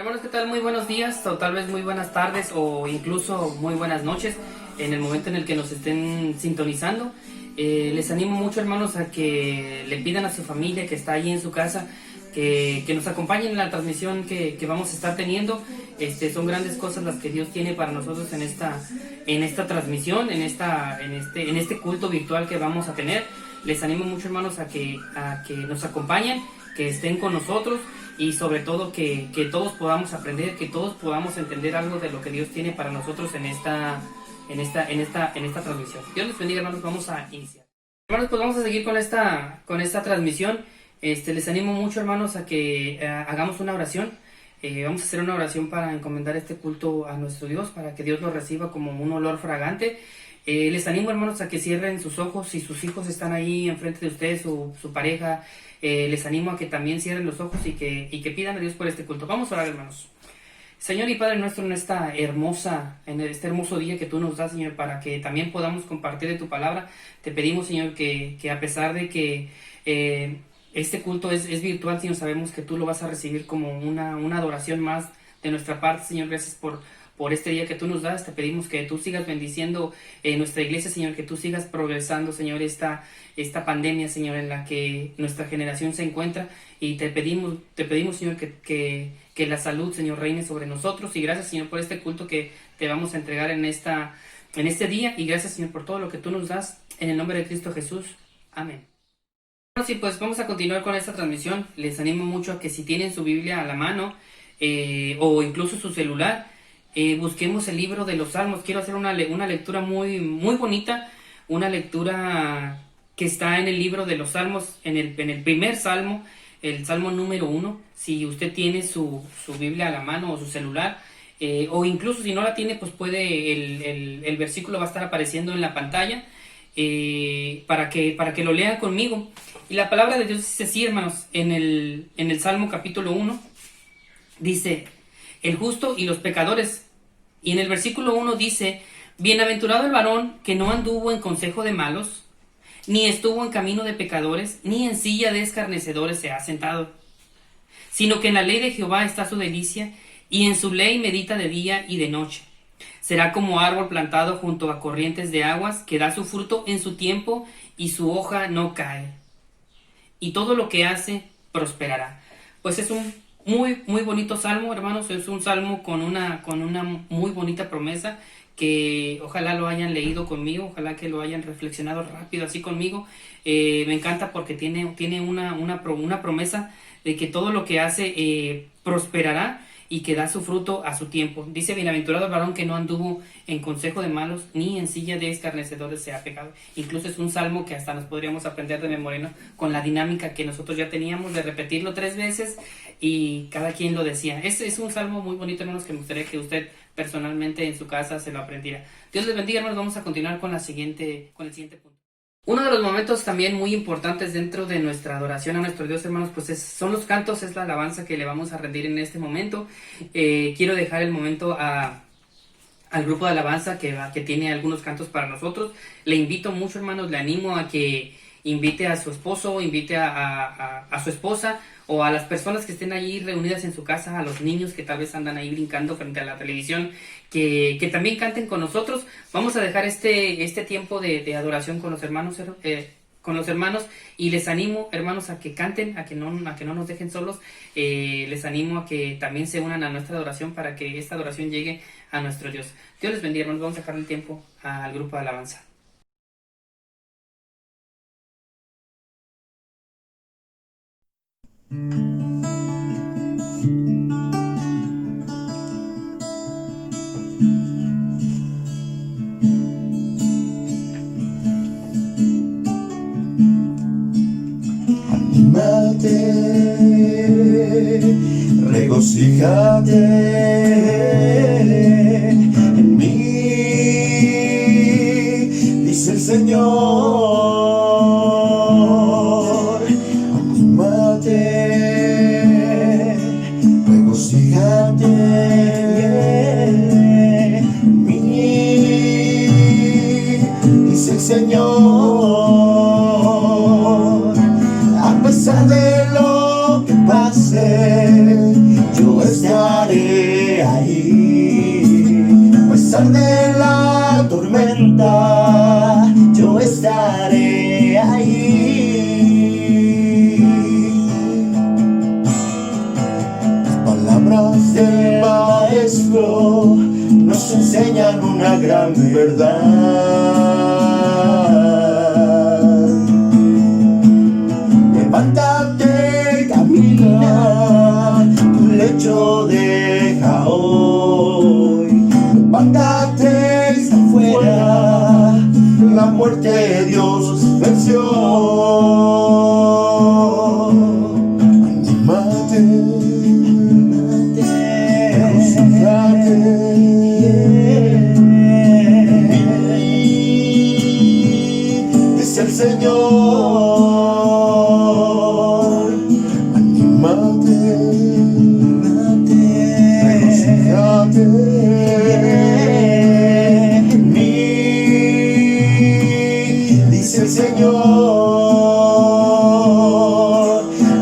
Hermanos, ¿qué tal? Muy buenos días, o tal vez muy buenas tardes, o incluso muy buenas noches, en el momento en el que nos estén sintonizando. Les animo mucho, hermanos, a que le pidan a su familia que está ahí en su casa, que nos acompañen en la transmisión que vamos a estar teniendo. Son grandes cosas las que Dios tiene para nosotros en esta transmisión, en este culto virtual que vamos a tener. Les animo mucho, hermanos, a que nos acompañen, que estén con nosotros y sobre todo que todos podamos aprender, que todos podamos entender algo de lo que Dios tiene para nosotros en esta transmisión. Dios les bendiga, hermanos. Vamos a iniciar. Hermanos, pues vamos a seguir con esta transmisión. Les animo mucho, hermanos, a que hagamos una oración. Vamos a hacer una oración para encomendar este culto a nuestro Dios, para que Dios lo reciba como un olor fragante. Les animo, hermanos, a que cierren sus ojos. Si sus hijos están ahí enfrente de ustedes, su pareja, les animo a que también cierren los ojos y que pidan a Dios por este culto. Vamos a orar, hermanos. Señor y Padre nuestro, en este hermoso día que tú nos das, Señor, para que también podamos compartir de tu palabra, te pedimos, Señor, que a pesar de que este culto es virtual, Señor, sabemos que tú lo vas a recibir como una adoración más de nuestra parte, Señor. Gracias por este día que tú nos das. Te pedimos que tú sigas bendiciendo nuestra iglesia, Señor, que tú sigas progresando, Señor, esta pandemia, Señor, en la que nuestra generación se encuentra, y te pedimos, Señor, que la salud, Señor, reine sobre nosotros. Y gracias, Señor, por este culto que te vamos a entregar en este día, y gracias, Señor, por todo lo que tú nos das, en el nombre de Cristo Jesús. Amén. Bueno, sí, pues vamos a continuar con esta transmisión. Les animo mucho a que si tienen su Biblia a la mano, o incluso su celular, busquemos el libro de los Salmos. Quiero hacer una lectura muy, muy bonita, una lectura que está en el libro de los Salmos, en el primer Salmo, el Salmo número 1. Si usted tiene su Biblia a la mano o su celular, o incluso si no la tiene, pues puede, el versículo va a estar apareciendo en la pantalla, para que lo lean conmigo. Y la palabra de Dios dice así, hermanos, en el Salmo capítulo 1, dice: el justo y los pecadores. Y en el versículo 1 dice: bienaventurado el varón que no anduvo en consejo de malos, ni estuvo en camino de pecadores, ni en silla de escarnecedores se ha sentado, sino que en la ley de Jehová está su delicia, y en su ley medita de día y de noche. Será como árbol plantado junto a corrientes de aguas, que da su fruto en su tiempo, y su hoja no cae, y todo lo que hace prosperará. Pues es un muy, muy bonito salmo, hermanos. Es un salmo con una muy bonita promesa, que ojalá lo hayan leído conmigo, ojalá que lo hayan reflexionado rápido así conmigo. Me encanta porque tiene una promesa de que todo lo que hace prosperará, y que da su fruto a su tiempo. Dice: bienaventurado el varón que no anduvo en consejo de malos, ni en silla de escarnecedores se ha pegado. Incluso es un salmo que hasta nos podríamos aprender de memoria, ¿no? Con la dinámica que nosotros ya teníamos de repetirlo 3 veces y cada quien lo decía. Es un salmo muy bonito, hermanos, que me gustaría que usted personalmente en su casa se lo aprendiera. Dios les bendiga, hermanos. Vamos a continuar con el siguiente punto. Uno de los momentos también muy importantes dentro de nuestra adoración a nuestro Dios, hermanos, pues son los cantos, es la alabanza que le vamos a rendir en este momento. Quiero dejar el momento al grupo de alabanza que tiene algunos cantos para nosotros. Le invito mucho, hermanos, le animo a que invite a su esposo, invite a su esposa, o a las personas que estén ahí reunidas en su casa, a los niños que tal vez andan ahí brincando frente a la televisión, que también canten con nosotros. Vamos a dejar este tiempo de adoración con los hermanos, y les animo, hermanos, a que canten, a que no nos dejen solos. Les animo a que también se unan a nuestra adoración, para que esta adoración llegue a nuestro Dios. Dios les bendiga, hermanos. Vamos a dejar el tiempo al grupo de alabanza. Anímate, regocíjate en mí, dice el Señor. Anímate, regocíjate en mí, dice el Señor. A pesar de lo que pase, yo estaré del Maestro nos enseñan una gran verdad. Levántate, camina, tu lecho deja hoy. Levántate y sal fuera, la muerte Dios venció. Anímate, regocíjate, dice el Señor. Anímate, regocíjate en mí, dice el Señor.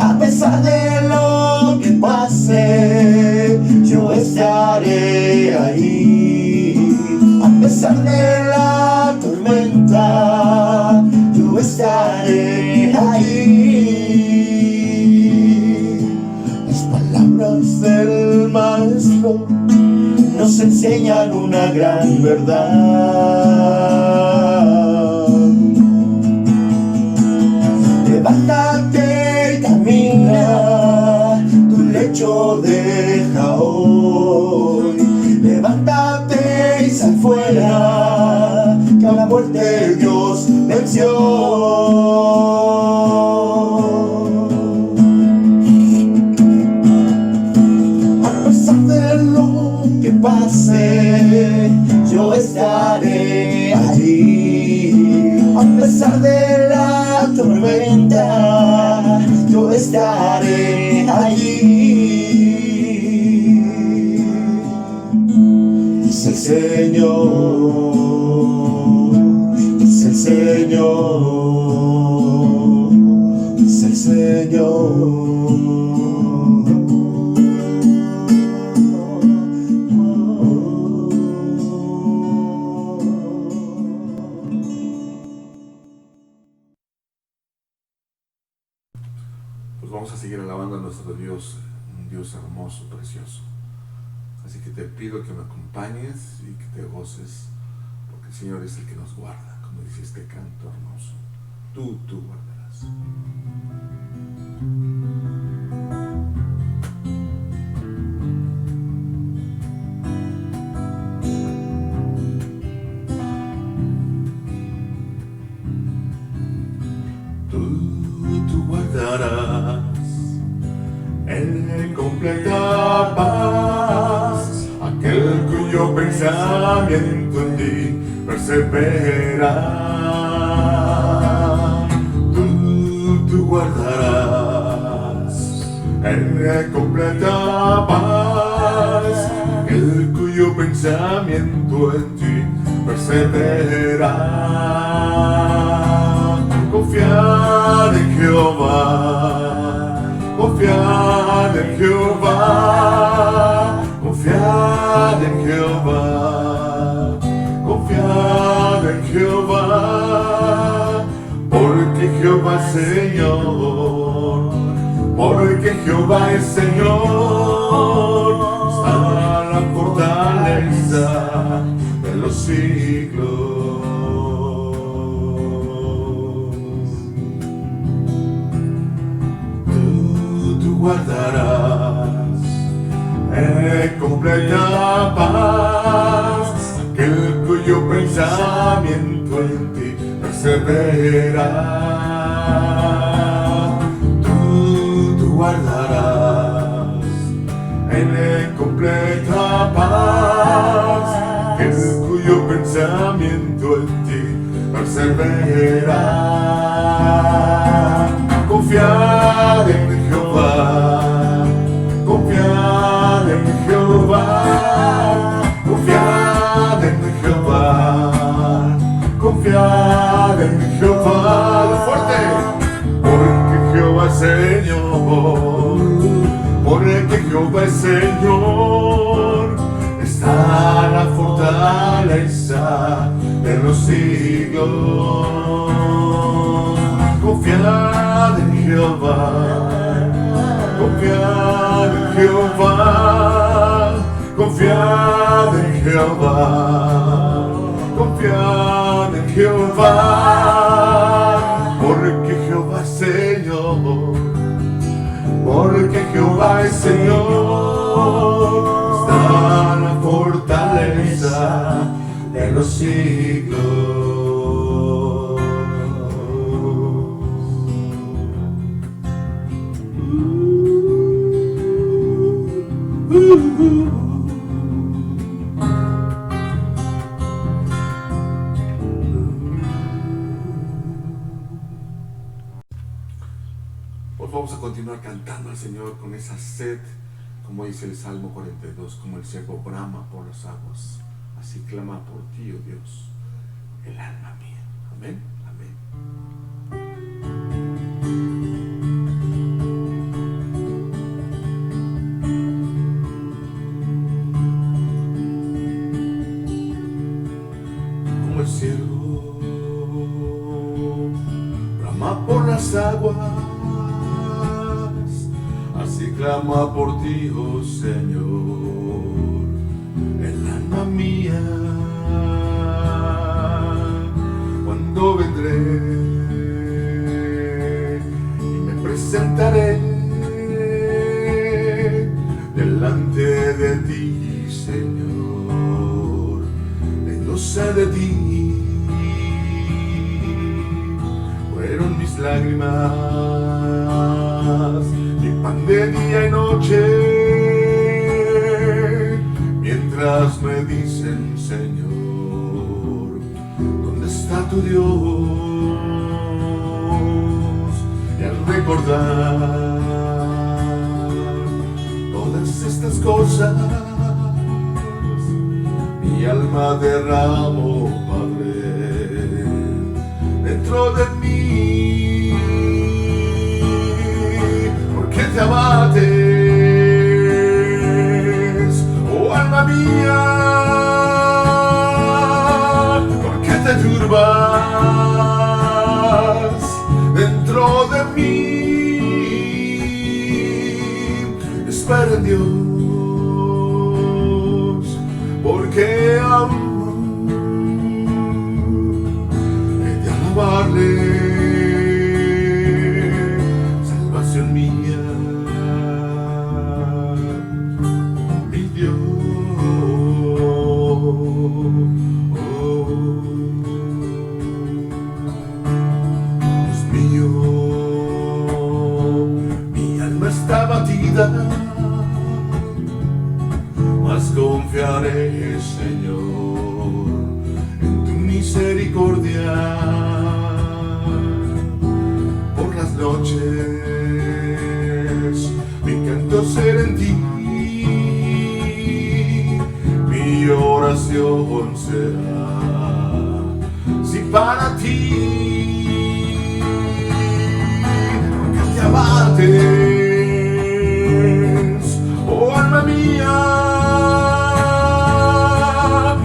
A pesar de lo que pase, yo estaré ahí. A pesar de la tormenta, yo estaré ahí. Las palabras del Maestro nos enseñan una gran verdad. Levántate y camina, tu lecho deja hoy. Levántate y sal fuera, que a la muerte Dios venció. A pesar de lo que pase, yo estaré allí. A pesar de la tormenta, yo estaré allí. Dice el Señor, dice el Señor, dice el Señor. Pues vamos a seguir alabando a nuestro Dios, un Dios hermoso, precioso. Así que te pido que me acompañes y que te goces, porque el Señor es el que nos guarda, como dice este canto hermoso. Tú guardarás. Tú guardarás en completa paz aquel cuyo pensamiento en ti persevera. Tú guardarás en completa paz aquel cuyo pensamiento en ti persevera. Confiar en Jehová, confiar en Jehová, confiar en Jehová, confiar en Jehová, porque Jehová es Señor, porque Jehová es Señor, está la fortaleza de los siglos. Guardarás en completa paz aquel cuyo pensamiento en ti persevera. Tú guardarás en completa paz aquel cuyo pensamiento en ti persevera. Confiar en Jehová, confiar en Jehová, confiar en Jehová, confiar en Jehová, fuerte, porque Jehová es Señor, porque Jehová es Señor, está la fortaleza de los siglos. Confiar en Jehová, confiar en Jehová, Confiad en Jehová, confiad en Jehová, porque Jehová es Señor, porque Jehová es Señor, está la fortaleza de los siglos. Pues vamos a continuar cantando al Señor con esa sed, como dice el Salmo 42, como el ciervo brama por las aguas, así clama por ti, oh Dios, el alma mía. Amén, amén. Como el ciervo brama por las aguas, así clama por ti, oh Señor, el alma mía. Cuando vendré y me presentaré delante de ti, Señor, tengo sed de ti. Fueron mis lágrimas, mi pan de día y noche, mientras me dicen, Señor, ¿dónde está tu Dios? Y al recordar todas estas cosas, mi alma derramó, Padre, dentro de mí. Porque te abates, oh alma mía, porque te turbas dentro de mí. Espera en Dios, porque aún he de alabarle, salvación mía, mi Dios. Dios mío, mi alma está batida, mas confiaré, Señor, en tu misericordia. Por las noches mi canto será en ti, mi oración será sí para ti. Porque te abates, oh alma mía,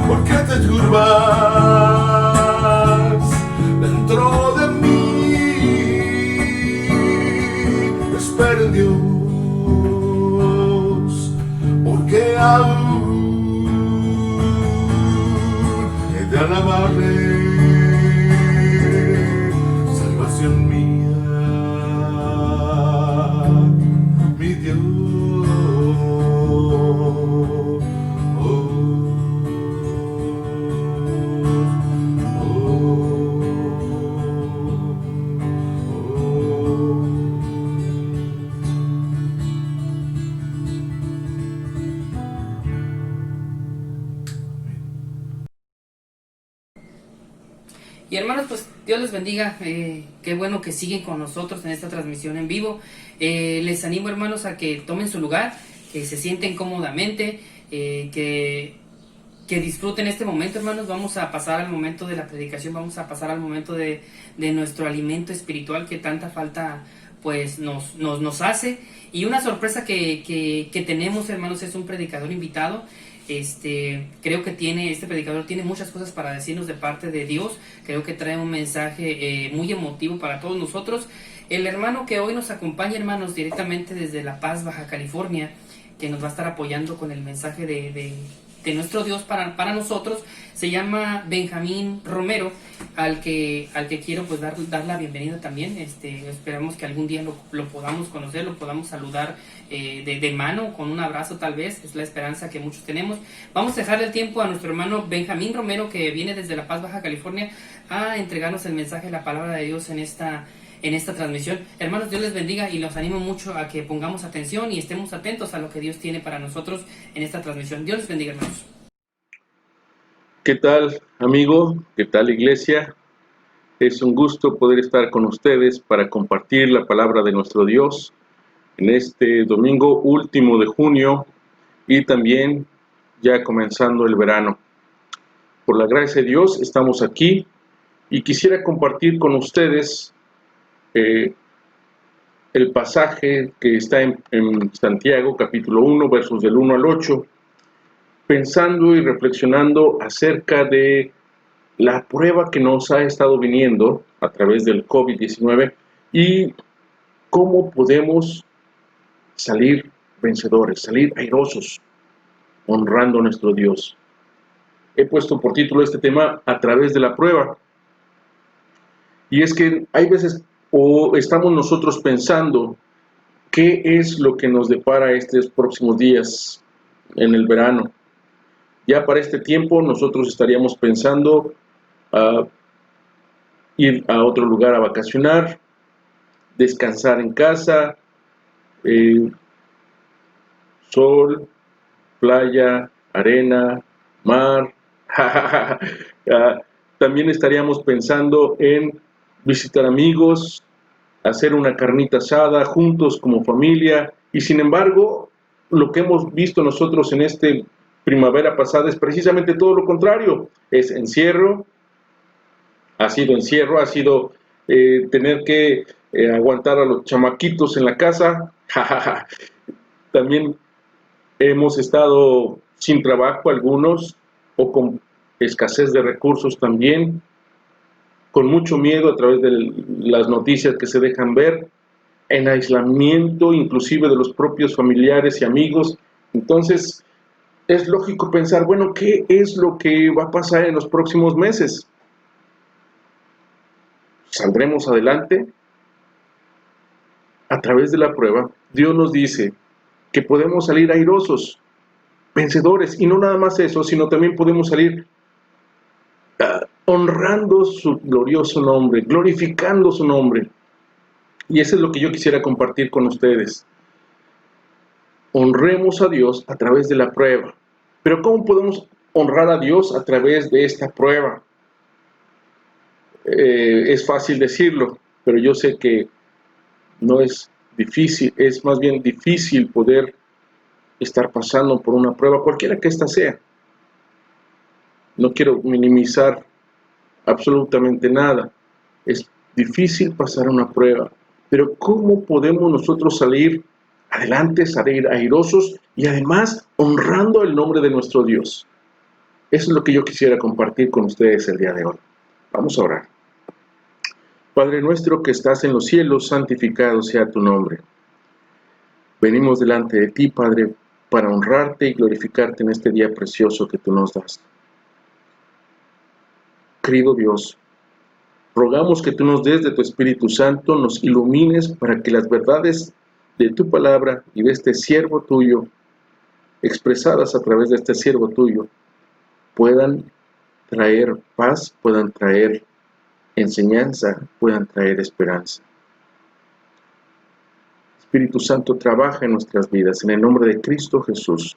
porque te turbas dentro de mí. Espera en Dios, porque aún he de alabarle, salvación mía, mi Dios. Y hermanos, pues Dios les bendiga, qué bueno que siguen con nosotros en esta transmisión en vivo. Les animo, hermanos, a que tomen su lugar, que se sienten cómodamente, que disfruten este momento, hermanos. Vamos a pasar al momento de la predicación, vamos a pasar al momento de nuestro alimento espiritual que tanta falta pues nos hace. Y una sorpresa que tenemos, hermanos, es un predicador invitado. Creo que este predicador tiene muchas cosas para decirnos de parte de Dios. Creo que trae un mensaje muy emotivo para todos nosotros. El hermano que hoy nos acompaña, hermanos, directamente desde La Paz, Baja California, que nos va a estar apoyando con el mensaje de nuestro Dios para nosotros. Se llama Benjamín Romero, al que quiero pues dar la bienvenida también. Esperamos que algún día lo podamos conocer, lo podamos saludar de mano, con un abrazo tal vez, es la esperanza que muchos tenemos. Vamos a dejarle el tiempo a nuestro hermano Benjamín Romero, que viene desde La Paz, Baja California, a entregarnos el mensaje de la palabra de Dios en esta transmisión. Hermanos, Dios les bendiga y los animo mucho a que pongamos atención y estemos atentos a lo que Dios tiene para nosotros en esta transmisión. Dios les bendiga, hermanos. ¿Qué tal, amigo? ¿Qué tal, iglesia? Es un gusto poder estar con ustedes para compartir la palabra de nuestro Dios en este domingo último de junio y también ya comenzando el verano. Por la gracia de Dios estamos aquí y quisiera compartir con ustedes el pasaje que está en Santiago, capítulo 1, versos del 1 al 8, pensando y reflexionando acerca de la prueba que nos ha estado viniendo a través del COVID-19 y cómo podemos salir vencedores, salir airosos, honrando a nuestro Dios. He puesto por título este tema a través de la prueba. Y es que hay veces o estamos nosotros pensando qué es lo que nos depara estos próximos días en el verano. Ya para este tiempo nosotros estaríamos pensando ir a otro lugar a vacacionar, descansar en casa, sol, playa, arena, mar. También estaríamos pensando en visitar amigos, hacer una carnita asada juntos como familia. Y sin embargo, lo que hemos visto nosotros en este primavera pasada es precisamente todo lo contrario. Es encierro, ha sido tener que aguantar a los chamaquitos en la casa. También hemos estado sin trabajo algunos o con escasez de recursos también, con mucho miedo a través de las noticias que se dejan ver, en aislamiento inclusive de los propios familiares y amigos. Entonces es lógico pensar, bueno, ¿qué es lo que va a pasar en los próximos meses? ¿Saldremos adelante? A través de la prueba, Dios nos dice que podemos salir airosos, vencedores, y no nada más eso, sino también podemos salir honrando su glorioso nombre, glorificando su nombre. Y eso es lo que yo quisiera compartir con ustedes. Honremos a Dios a través de la prueba. Pero ¿cómo podemos honrar a Dios a través de esta prueba? Es fácil decirlo, pero yo sé que no es difícil, es más bien difícil poder estar pasando por una prueba, cualquiera que ésta sea. No quiero minimizar absolutamente nada. Es difícil pasar una prueba, pero ¿cómo podemos nosotros salir adelante, salir airosos y además honrando el nombre de nuestro Dios? Eso es lo que yo quisiera compartir con ustedes el día de hoy. Vamos a orar. Padre nuestro que estás en los cielos, santificado sea tu nombre. Venimos delante de ti, Padre, para honrarte y glorificarte en este día precioso que tú nos das. Querido Dios, rogamos que tú nos des de tu Espíritu Santo, nos ilumines para que las verdades de tu palabra y de este siervo tuyo, expresadas a través de este siervo tuyo, puedan traer paz, puedan traer enseñanza, puedan traer esperanza. Espíritu Santo, trabaja en nuestras vidas, en el nombre de Cristo Jesús.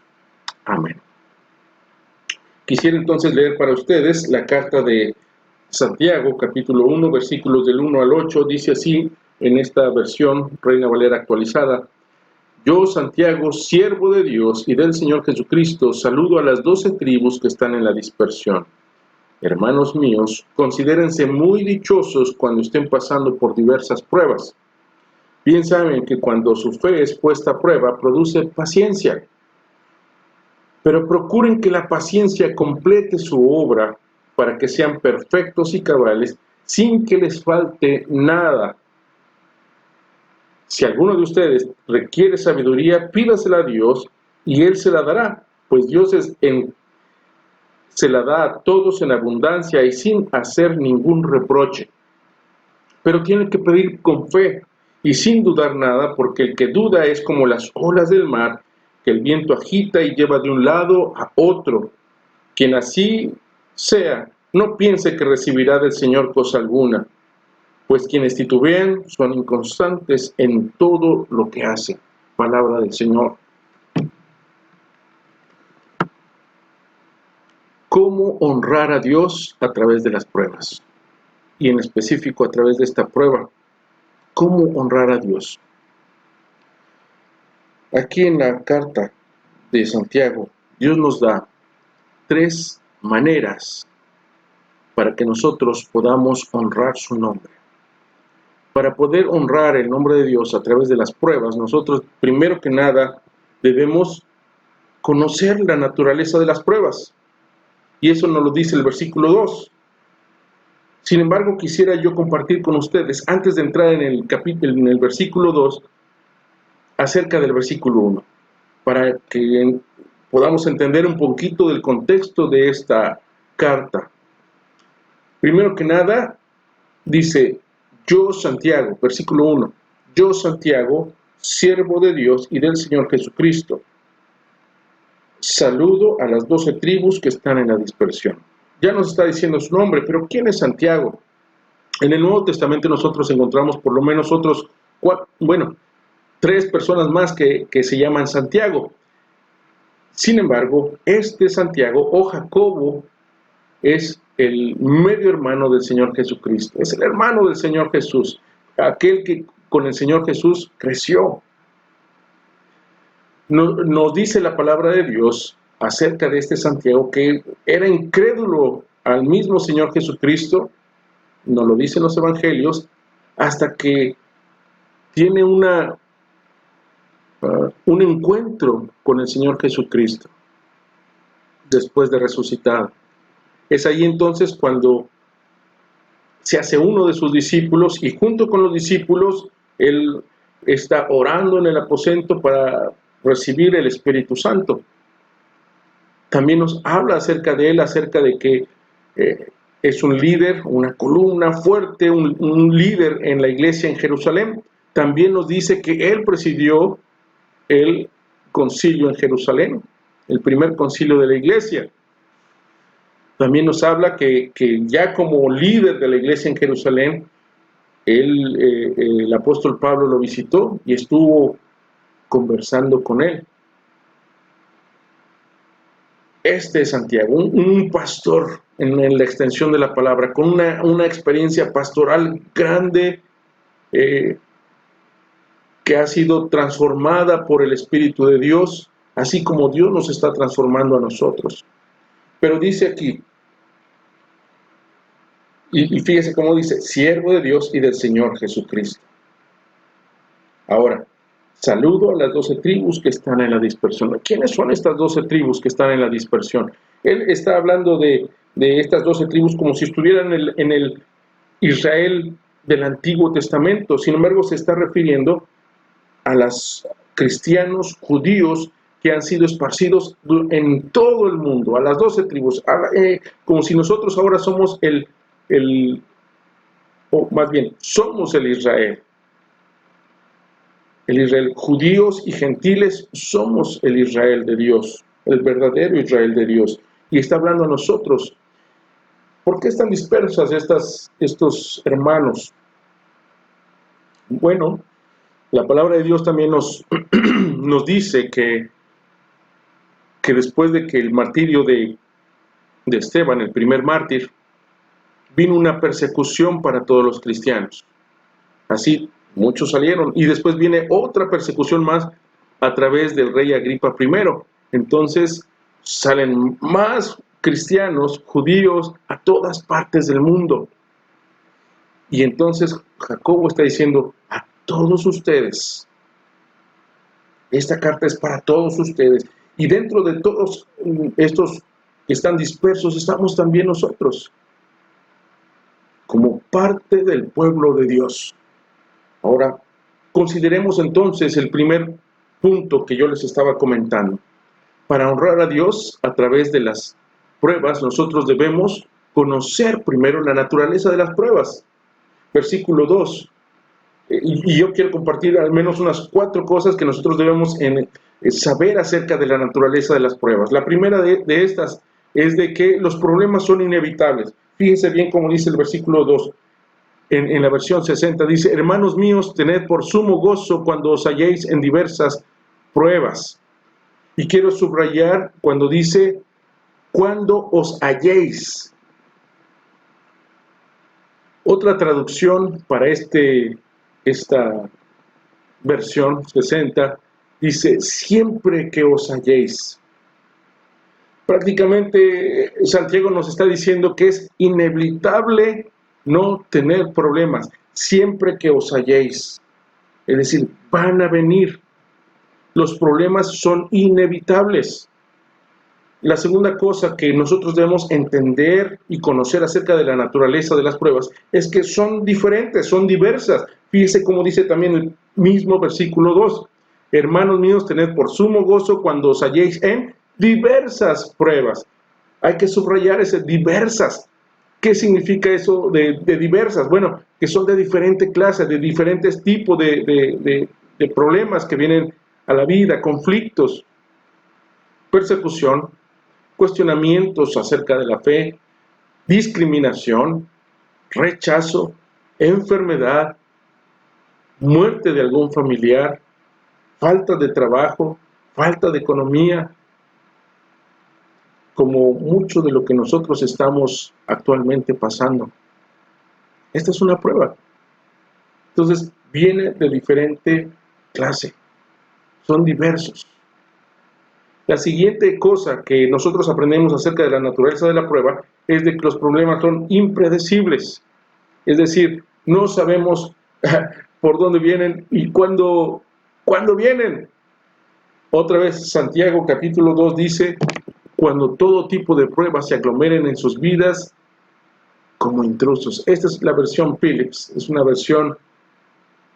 Amén. Quisiera entonces leer para ustedes la carta de Santiago, capítulo 1, versículos del 1 al 8, dice así en esta versión Reina Valera actualizada: Yo, Santiago, siervo de Dios y del Señor Jesucristo, saludo a las 12 tribus que están en la dispersión. Hermanos míos, considérense muy dichosos cuando estén pasando por diversas pruebas. Bien saben que cuando su fe es puesta a prueba, produce paciencia. Pero procuren que la paciencia complete su obra para que sean perfectos y cabales, sin que les falte nada. Si alguno de ustedes requiere sabiduría, pídasela a Dios, y Él se la dará, pues Dios se la da a todos en abundancia y sin hacer ningún reproche. Pero tiene que pedir con fe y sin dudar nada, porque el que duda es como las olas del mar, que el viento agita y lleva de un lado a otro. Quien así sea, no piense que recibirá del Señor cosa alguna, pues quienes titubean son inconstantes en todo lo que hacen. Palabra del Señor. ¿Cómo honrar a Dios a través de las pruebas? Y en específico a través de esta prueba. ¿Cómo honrar a Dios? Aquí en la carta de Santiago, Dios nos da 3 maneras para que nosotros podamos honrar su nombre. Para poder honrar el nombre de Dios a través de las pruebas, nosotros primero que nada debemos conocer la naturaleza de las pruebas. Y eso nos lo dice el versículo 2. Sin embargo, quisiera yo compartir con ustedes, antes de entrar en el versículo 2, acerca del versículo 1, para que podamos entender un poquito del contexto de esta carta. Primero que nada, dice, yo Santiago, versículo 1, yo Santiago, siervo de Dios y del Señor Jesucristo, saludo a las 12 tribus que están en la dispersión. Ya nos está diciendo su nombre, pero ¿quién es Santiago? En el Nuevo Testamento nosotros encontramos por lo menos otros 3 personas más que se llaman Santiago. Sin embargo, este Santiago o Jacobo es el medio hermano del Señor Jesucristo. Es el hermano del Señor Jesús, aquel que con el Señor Jesús creció. Nos dice la palabra de Dios acerca de este Santiago que era incrédulo al mismo Señor Jesucristo, nos lo dicen los evangelios, hasta que tiene un encuentro con el Señor Jesucristo después de resucitar. Es ahí entonces cuando se hace uno de sus discípulos y junto con los discípulos él está orando en el aposento para recibir el Espíritu Santo. También nos habla acerca de él, acerca de que es un líder, una columna fuerte, un líder en la iglesia en Jerusalén. También nos dice que él presidió el concilio en Jerusalén, el primer concilio de la iglesia. También nos habla que ya como líder de la iglesia en Jerusalén, el apóstol Pablo lo visitó y estuvo conversando con él. Este es Santiago, un pastor en la extensión de la palabra, con una experiencia pastoral grande, que ha sido transformada por el Espíritu de Dios, así como Dios nos está transformando a nosotros. Pero dice aquí, y fíjese cómo dice, siervo de Dios y del Señor Jesucristo. Ahora, saludo a las 12 tribus que están en la dispersión. ¿Quiénes son estas 12 tribus que están en la dispersión? Él está hablando de estas 12 tribus como si estuvieran en el Israel del Antiguo Testamento. Sin embargo, se está refiriendo a los cristianos judíos que han sido esparcidos en todo el mundo, a las 12 tribus, como si nosotros ahora somos o más bien, somos el Israel. El Israel, judíos y gentiles, somos el Israel de Dios, el verdadero Israel de Dios. Y está hablando a nosotros. ¿Por qué están dispersas estos hermanos? Bueno, la palabra de Dios también nos dice que después de que el martirio de Esteban, el primer mártir, vino una persecución para todos los cristianos. Así, muchos salieron. Y después viene otra persecución más a través del rey Agripa I. Entonces, salen más cristianos, judíos, a todas partes del mundo. Y entonces Jacobo está diciendo a todos ustedes, esta carta es para todos ustedes. Y dentro de todos estos que están dispersos, estamos también nosotros, como parte del pueblo de Dios. Ahora, consideremos entonces el primer punto que yo les estaba comentando. Para honrar a Dios a través de las pruebas, nosotros debemos conocer primero la naturaleza de las pruebas. Versículo 2. Y yo quiero compartir al menos unas 4 cosas que nosotros debemos saber acerca de la naturaleza de las pruebas. La primera de estas es de que los problemas son inevitables. Fíjense bien cómo dice el versículo 2. En la versión 60 dice: hermanos míos, tened por sumo gozo cuando os halléis en diversas pruebas. Y quiero subrayar cuando dice cuando os halléis. Otra traducción para esta versión 60 dice siempre que os halléis. Prácticamente Santiago nos está diciendo que es inevitable no tener problemas siempre que os halléis. Es decir, van a venir. Los problemas son inevitables. La segunda cosa que nosotros debemos entender y conocer acerca de la naturaleza de las pruebas es que son diferentes, son diversas. Fíjese cómo dice también el mismo versículo 2. Hermanos míos, tened por sumo gozo cuando os halléis en diversas pruebas. Hay que subrayar ese diversas. ¿Qué significa eso de diversas? Bueno, que son de diferente clase, de diferentes tipos de problemas que vienen a la vida, conflictos, persecución, cuestionamientos acerca de la fe, discriminación, rechazo, enfermedad, muerte de algún familiar, falta de trabajo, falta de economía, como mucho de lo que nosotros estamos actualmente pasando. Esta es una prueba. Entonces, viene de diferente clase. Son diversos. La siguiente cosa que nosotros aprendemos acerca de la naturaleza de la prueba es de que los problemas son impredecibles. Es decir, no sabemos por dónde vienen y cuándo vienen. Otra vez, Santiago capítulo 2 dice: cuando todo tipo de pruebas se aglomeren en sus vidas como intrusos. Esta es la versión Phillips, es una versión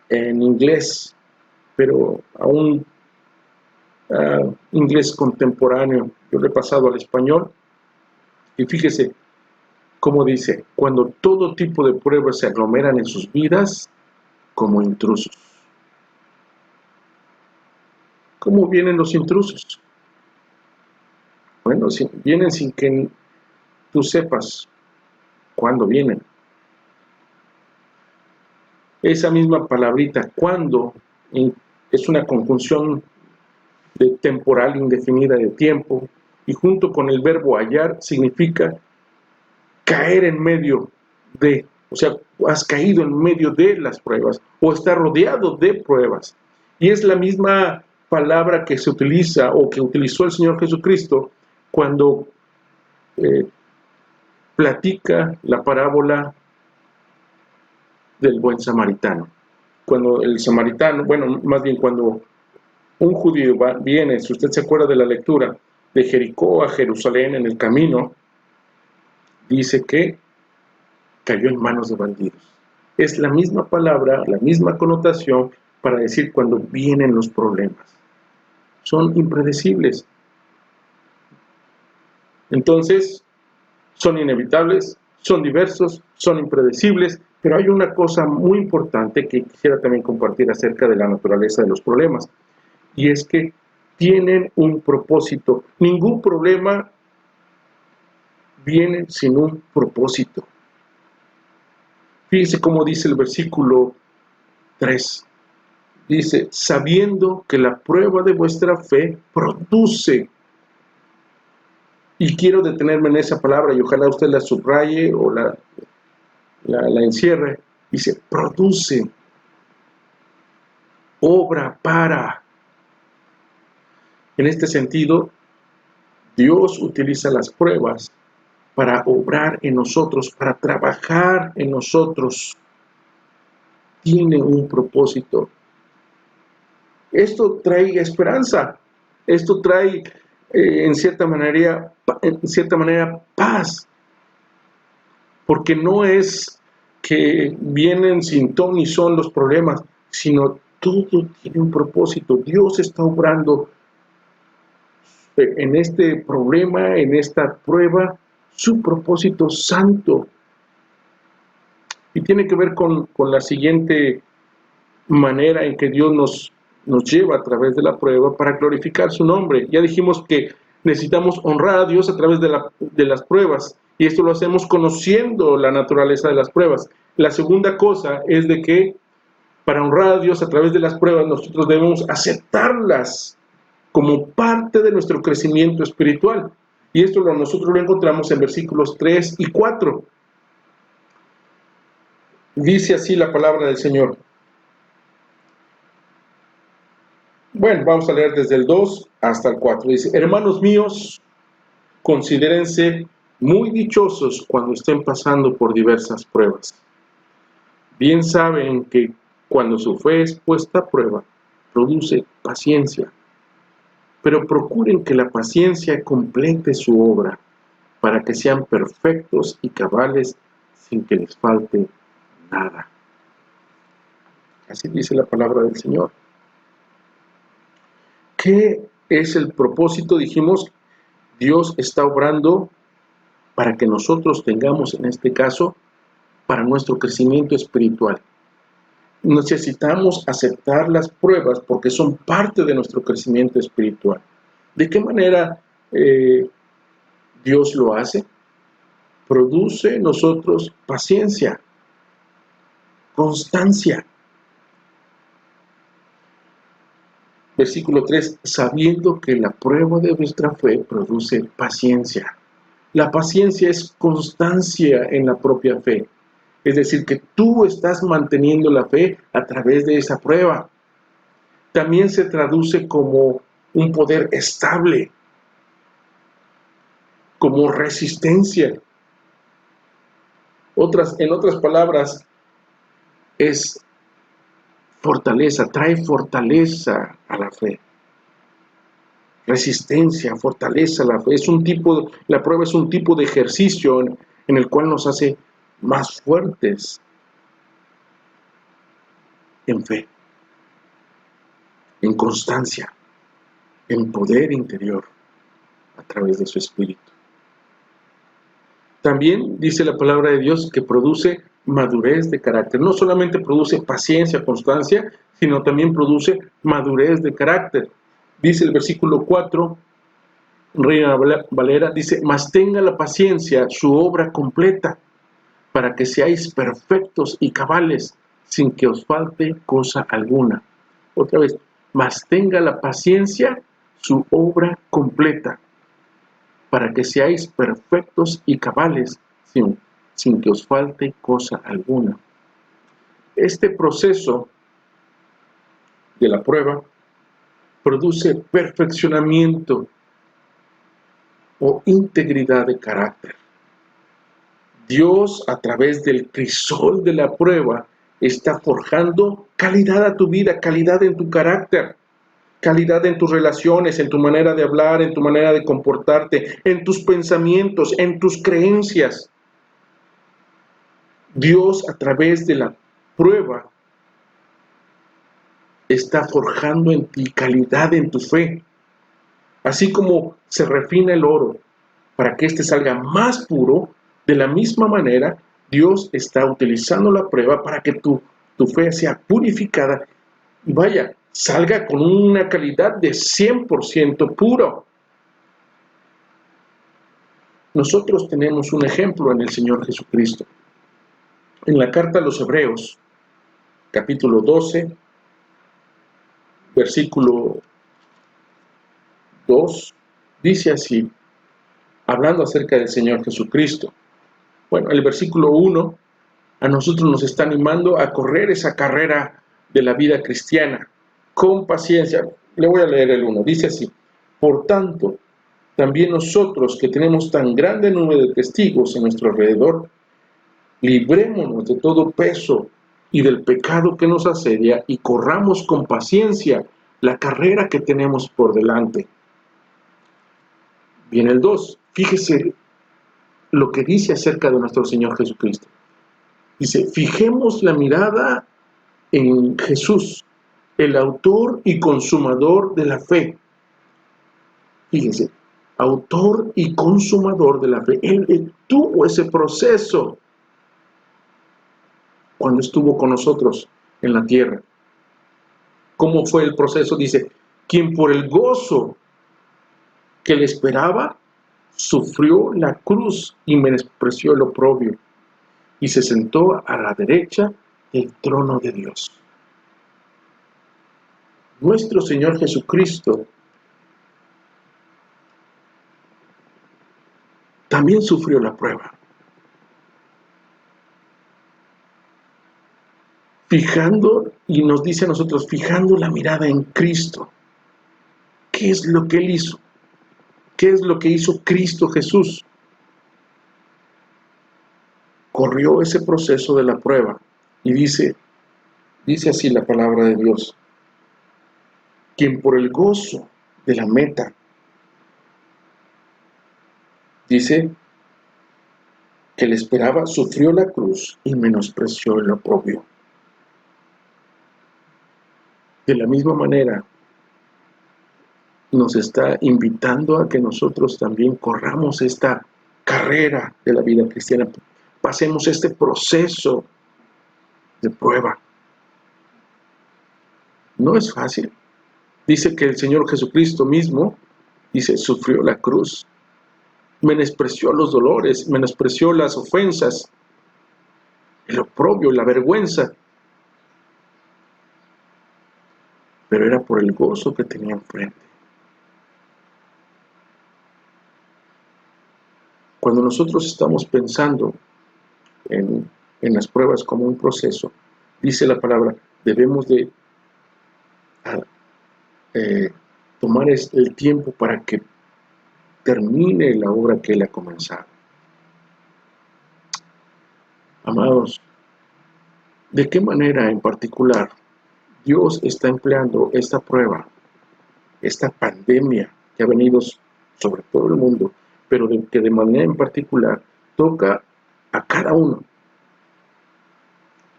en inglés, pero aún inglés contemporáneo. Yo lo he pasado al español y fíjese cómo dice: cuando todo tipo de pruebas se aglomeran en sus vidas como intrusos. ¿Cómo vienen los intrusos? Bueno, vienen sin que tú sepas cuándo vienen. Esa misma palabrita, cuando, es una conjunción de temporal indefinida de tiempo, y junto con el verbo hallar significa caer en medio de, o sea, has caído en medio de las pruebas, o está rodeado de pruebas. Y es la misma palabra que se utiliza, o que utilizó el Señor Jesucristo, cuando platica la parábola del buen samaritano. Cuando el samaritano, bueno, más bien cuando un judío viene, si usted se acuerda de la lectura, de Jericó a Jerusalén en el camino, dice que cayó en manos de bandidos. Es la misma palabra, la misma connotación para decir cuando vienen los problemas. Son impredecibles. Entonces, son inevitables, son diversos, son impredecibles, pero hay una cosa muy importante que quisiera también compartir acerca de la naturaleza de los problemas, y es que tienen un propósito. Ningún problema viene sin un propósito. Fíjense cómo dice el versículo 3. Dice: sabiendo que la prueba de vuestra fe produce. Y quiero detenerme en esa palabra y ojalá usted la subraye o la encierre. Dice: produce, obra para. En este sentido, Dios utiliza las pruebas para obrar en nosotros, para trabajar en nosotros. Tiene un propósito. Esto trae esperanza. Esto trae, en cierta manera, paz. Porque no es que vienen sin ton ni son los problemas, sino todo tiene un propósito. Dios está obrando en este problema, en esta prueba, su propósito santo. Y tiene que ver con la siguiente manera en que Dios nos lleva a través de la prueba para glorificar su nombre. Ya dijimos que necesitamos honrar a Dios a través de las pruebas, y esto lo hacemos conociendo la naturaleza de las pruebas. La segunda cosa es de que para honrar a Dios a través de las pruebas nosotros debemos aceptarlas como parte de nuestro crecimiento espiritual. Y esto nosotros lo encontramos en versículos 3 y 4. Dice así la palabra del Señor. Bueno, vamos a leer desde el 2 hasta el 4. Dice: hermanos míos, considérense muy dichosos cuando estén pasando por diversas pruebas. Bien saben que cuando su fe es puesta a prueba, produce paciencia. Pero procuren que la paciencia complete su obra, para que sean perfectos y cabales sin que les falte nada. Así dice la palabra del Señor. ¿Qué es el propósito? Dijimos, Dios está obrando para que nosotros tengamos, en este caso, para nuestro crecimiento espiritual. Necesitamos aceptar las pruebas porque son parte de nuestro crecimiento espiritual. ¿De qué manera Dios lo hace? Produce en nosotros paciencia, constancia. Versículo 3, sabiendo que la prueba de vuestra fe produce paciencia. La paciencia es constancia en la propia fe. Es decir, que tú estás manteniendo la fe a través de esa prueba. También se traduce como un poder estable, como resistencia. En otras palabras, es fortaleza, trae fortaleza a la fe. Resistencia, fortaleza a la fe. La prueba es un tipo de ejercicio en el cual nos hace más fuertes en fe, en constancia, en poder interior a través de su espíritu. También dice la palabra de Dios que produce madurez de carácter. No solamente produce paciencia, constancia, sino también produce madurez de carácter. Dice el versículo 4, Reina Valera, dice: mas tenga la paciencia su obra completa, para que seáis perfectos y cabales, sin que os falte cosa alguna. Otra vez, mas tenga la paciencia su obra completa, para que seáis perfectos y cabales, sin que os falte cosa alguna. Este proceso de la prueba produce perfeccionamiento o integridad de carácter. Dios, a través del crisol de la prueba, está forjando calidad a tu vida, calidad en tu carácter, calidad en tus relaciones, en tu manera de hablar, en tu manera de comportarte, en tus pensamientos, en tus creencias. Dios, a través de la prueba, está forjando en ti calidad en tu fe. Así como se refina el oro para que éste salga más puro, de la misma manera, Dios está utilizando la prueba para que tu fe sea purificada y salga con una calidad de 100% puro. Nosotros tenemos un ejemplo en el Señor Jesucristo. En la carta a los Hebreos, capítulo 12, versículo 2, dice así, hablando acerca del Señor Jesucristo. Bueno, el versículo 1 a nosotros nos está animando a correr esa carrera de la vida cristiana con paciencia. Le voy a leer el 1, dice así: por tanto, también nosotros que tenemos tan grande número de testigos en nuestro alrededor, librémonos de todo peso y del pecado que nos asedia y corramos con paciencia la carrera que tenemos por delante. Viene el 2, fíjese lo que dice acerca de nuestro Señor Jesucristo. Dice: fijemos la mirada en Jesús, el autor y consumador de la fe. Fíjense, autor y consumador de la fe. Él tuvo ese proceso cuando estuvo con nosotros en la tierra. ¿Cómo fue el proceso? Dice, quien por el gozo que le esperaba, sufrió la cruz y menospreció el oprobio, y se sentó a la derecha del trono de Dios. Nuestro Señor Jesucristo también sufrió la prueba. Fijando, y nos dice a nosotros, fijando la mirada en Cristo. ¿Qué es lo que Él hizo? ¿Qué es lo que hizo Cristo Jesús? Corrió ese proceso de la prueba y dice así la palabra de Dios, quien por el gozo de la meta, dice que le esperaba, sufrió la cruz y menospreció el oprobio. De la misma manera, nos está invitando a que nosotros también corramos esta carrera de la vida cristiana, pasemos este proceso de prueba. No es fácil. Dice que el Señor Jesucristo mismo, dice, sufrió la cruz, menospreció los dolores, menospreció las ofensas, el oprobio, la vergüenza, pero era por el gozo que tenía enfrente. Cuando nosotros estamos pensando en las pruebas como un proceso, dice la palabra, debemos de tomar el tiempo para que termine la obra que Él ha comenzado. Amados, ¿de qué manera en particular Dios está empleando esta prueba, esta pandemia que ha venido sobre todo el mundo, pero que de manera en particular toca a cada uno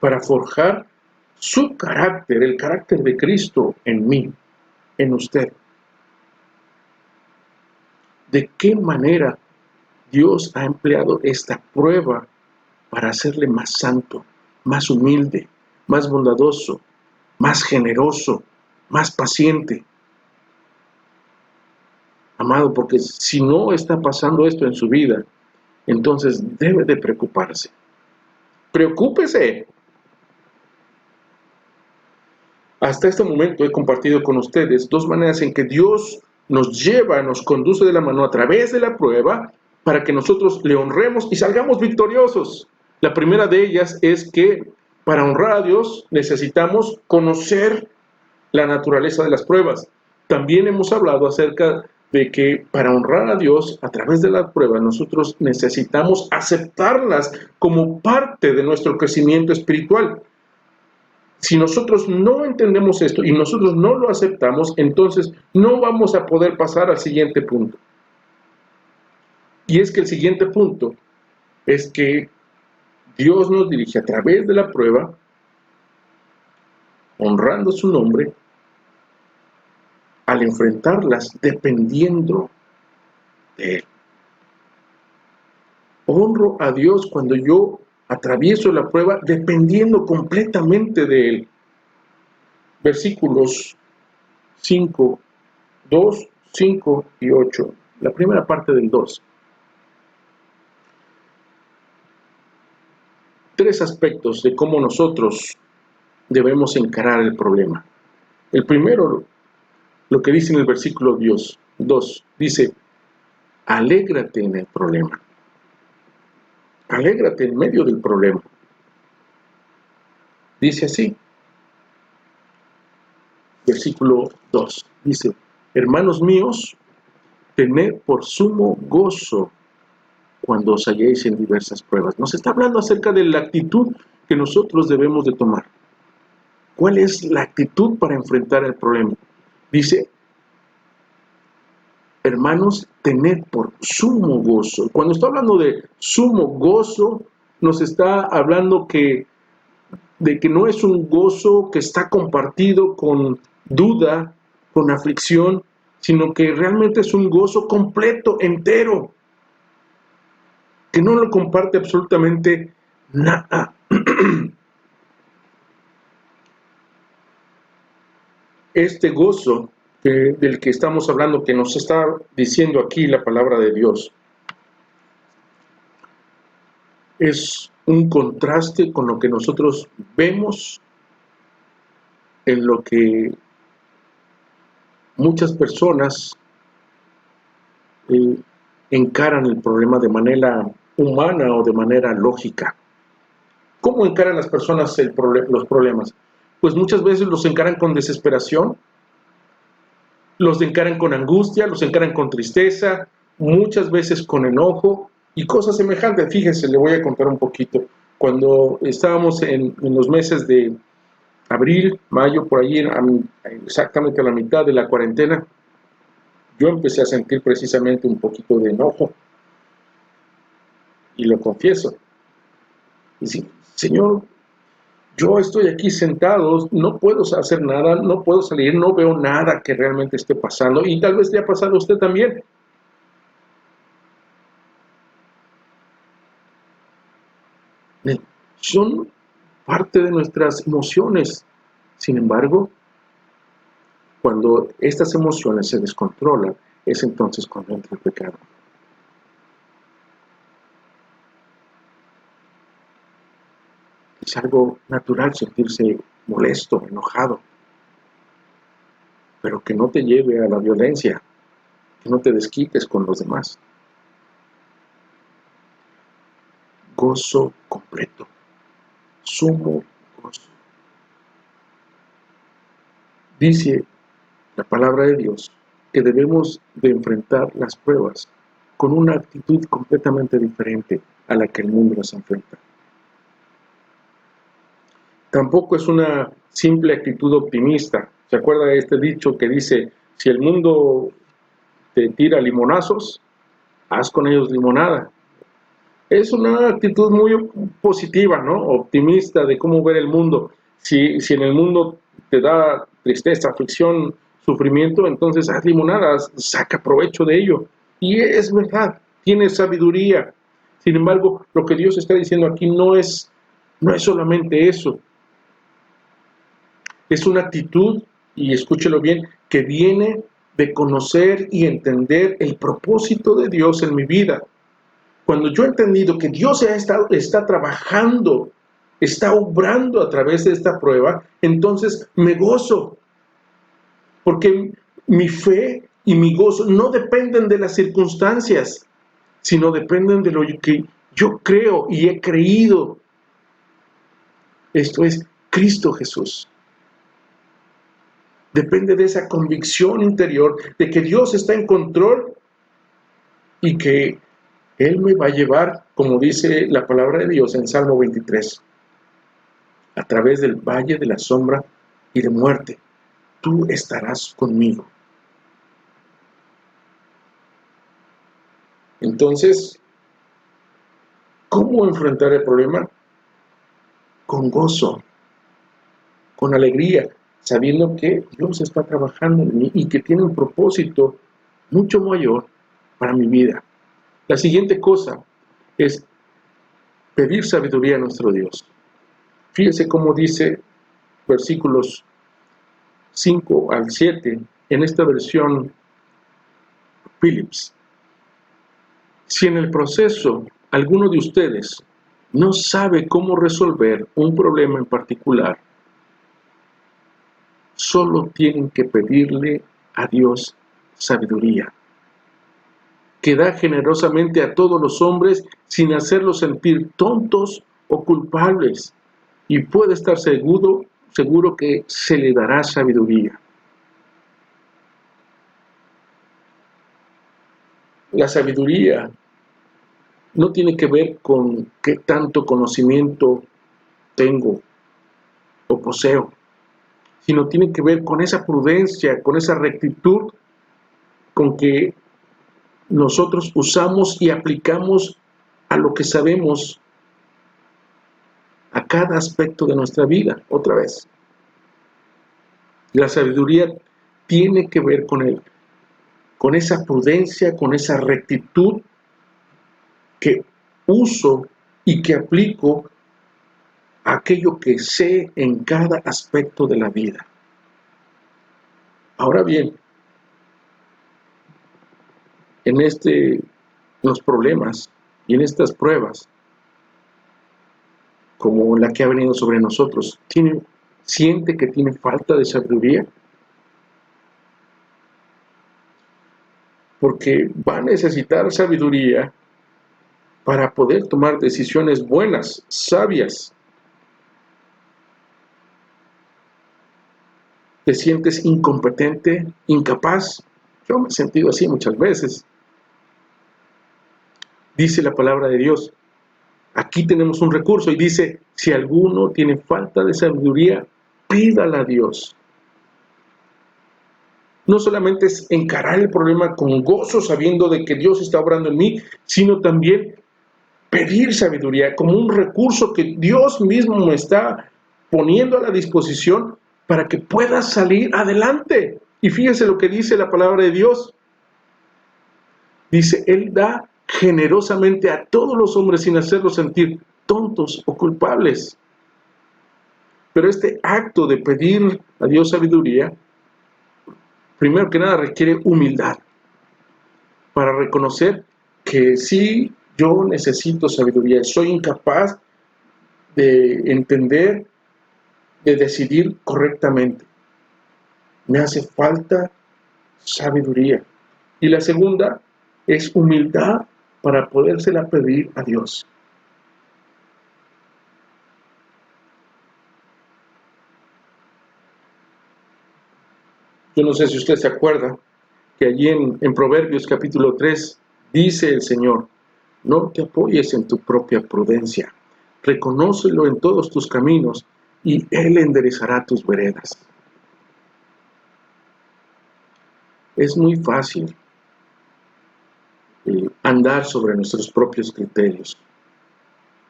para forjar su carácter, el carácter de Cristo en mí, en usted? ¿De qué manera Dios ha empleado esta prueba para hacerle más santo, más humilde, más bondadoso, más generoso, más paciente? Amado, porque si no está pasando esto en su vida, entonces debe de preocuparse. Preocúpese. Hasta este momento he compartido con ustedes dos maneras en que Dios nos lleva, nos conduce de la mano a través de la prueba para que nosotros le honremos y salgamos victoriosos. La primera de ellas es que para honrar a Dios necesitamos conocer la naturaleza de las pruebas. También hemos hablado acerca de que para honrar a Dios a través de las pruebas nosotros necesitamos aceptarlas como parte de nuestro crecimiento espiritual. Si nosotros no entendemos esto y nosotros no lo aceptamos, entonces no vamos a poder pasar al siguiente punto. Y es que el siguiente punto es que Dios nos dirige a través de la prueba, honrando su nombre, al enfrentarlas dependiendo de Él. Honro a Dios cuando yo atravieso la prueba dependiendo completamente de Él. Versículos 5, 2, 5 y 8. La primera parte del 2. Tres aspectos de cómo nosotros debemos encarar el problema. El primero, lo que dice en el versículo 2, dice, alégrate en el problema. Alégrate en medio del problema. Dice así, versículo 2, dice, hermanos míos, tened por sumo gozo cuando os halléis en diversas pruebas. Nos está hablando acerca de la actitud que nosotros debemos de tomar. ¿Cuál es la actitud para enfrentar el problema? Dice, hermanos, tened por sumo gozo. Cuando está hablando de sumo gozo, nos está hablando de que no es un gozo que está compartido con duda, con aflicción, sino que realmente es un gozo completo, entero, que no lo comparte absolutamente nada. Este gozo del que estamos hablando, que nos está diciendo aquí la palabra de Dios, es un contraste con lo que nosotros vemos en lo que muchas personas encaran el problema de manera humana o de manera lógica. ¿Cómo encaran las personas los problemas? Pues muchas veces los encaran con desesperación, los encaran con angustia, los encaran con tristeza, muchas veces con enojo y cosas semejantes. Fíjese, le voy a contar un poquito. Cuando estábamos en los meses de abril, mayo, por allí, exactamente a la mitad de la cuarentena, yo empecé a sentir precisamente un poquito de enojo. Y lo confieso. Y sí, Señor, yo estoy aquí sentado, no puedo hacer nada, no puedo salir, no veo nada que realmente esté pasando. Y tal vez le ha pasado a usted también. Son parte de nuestras emociones. Sin embargo, cuando estas emociones se descontrolan, es entonces cuando entra el pecado. Es algo natural sentirse molesto, enojado, pero que no te lleve a la violencia, que no te desquites con los demás. Gozo completo, sumo gozo. Dice la palabra de Dios que debemos de enfrentar las pruebas con una actitud completamente diferente a la que el mundo las enfrenta. Tampoco es una simple actitud optimista. ¿Se acuerda de este dicho que dice, si el mundo te tira limonazos, haz con ellos limonada? Es una actitud muy positiva, ¿no? Optimista de cómo ver el mundo. Si en el mundo te da tristeza, aflicción, sufrimiento, entonces haz limonada, saca provecho de ello. Y es verdad, tiene sabiduría. Sin embargo, lo que Dios está diciendo aquí no es solamente eso. Es una actitud, y escúchelo bien, que viene de conocer y entender el propósito de Dios en mi vida. Cuando yo he entendido que Dios está trabajando, está obrando a través de esta prueba, entonces me gozo. Porque mi fe y mi gozo no dependen de las circunstancias, sino dependen de lo que yo creo y he creído. Esto es Cristo Jesús. Depende de esa convicción interior de que Dios está en control y que Él me va a llevar, como dice la palabra de Dios en Salmo 23, a través del valle de la sombra y de muerte. Tú estarás conmigo. Entonces, ¿cómo enfrentar el problema? Con gozo, con alegría, sabiendo que Dios está trabajando en mí y que tiene un propósito mucho mayor para mi vida. La siguiente cosa es pedir sabiduría a nuestro Dios. Fíjese cómo dice versículos 5 al 7 en esta versión Phillips. Si en el proceso alguno de ustedes no sabe cómo resolver un problema en particular, solo tienen que pedirle a Dios sabiduría, que da generosamente a todos los hombres sin hacerlos sentir tontos o culpables, y puede estar seguro que se le dará sabiduría. La sabiduría no tiene que ver con qué tanto conocimiento tengo o poseo, sino tiene que ver con esa prudencia, con esa rectitud con que nosotros usamos y aplicamos a lo que sabemos a cada aspecto de nuestra vida. Otra vez, la sabiduría tiene que ver con con esa prudencia, con esa rectitud que uso y que aplico a aquello que sé en cada aspecto de la vida. Ahora bien, en los problemas y en estas pruebas, como la que ha venido sobre nosotros, siente que tiene falta de sabiduría, porque va a necesitar sabiduría para poder tomar decisiones buenas, sabias. ¿Te sientes incompetente, incapaz? Yo me he sentido así muchas veces. Dice la palabra de Dios, aquí tenemos un recurso y dice, si alguno tiene falta de sabiduría, pídala a Dios. No solamente es encarar el problema con gozo, sabiendo de que Dios está obrando en mí, sino también pedir sabiduría como un recurso que Dios mismo me está poniendo a la disposición para que pueda salir adelante. Y fíjese lo que dice la palabra de Dios. Dice, Él da generosamente a todos los hombres sin hacerlos sentir tontos o culpables. Pero este acto de pedir a Dios sabiduría, primero que nada requiere humildad para reconocer que sí, yo necesito sabiduría, soy incapaz de entender, de decidir correctamente. Me hace falta sabiduría. Y la segunda es humildad para podérsela pedir a Dios. Yo no sé si usted se acuerda que allí en Proverbios capítulo 3 dice el Señor, no te apoyes en tu propia prudencia, reconócelo en todos tus caminos y Él enderezará tus veredas. Es muy fácil andar sobre nuestros propios criterios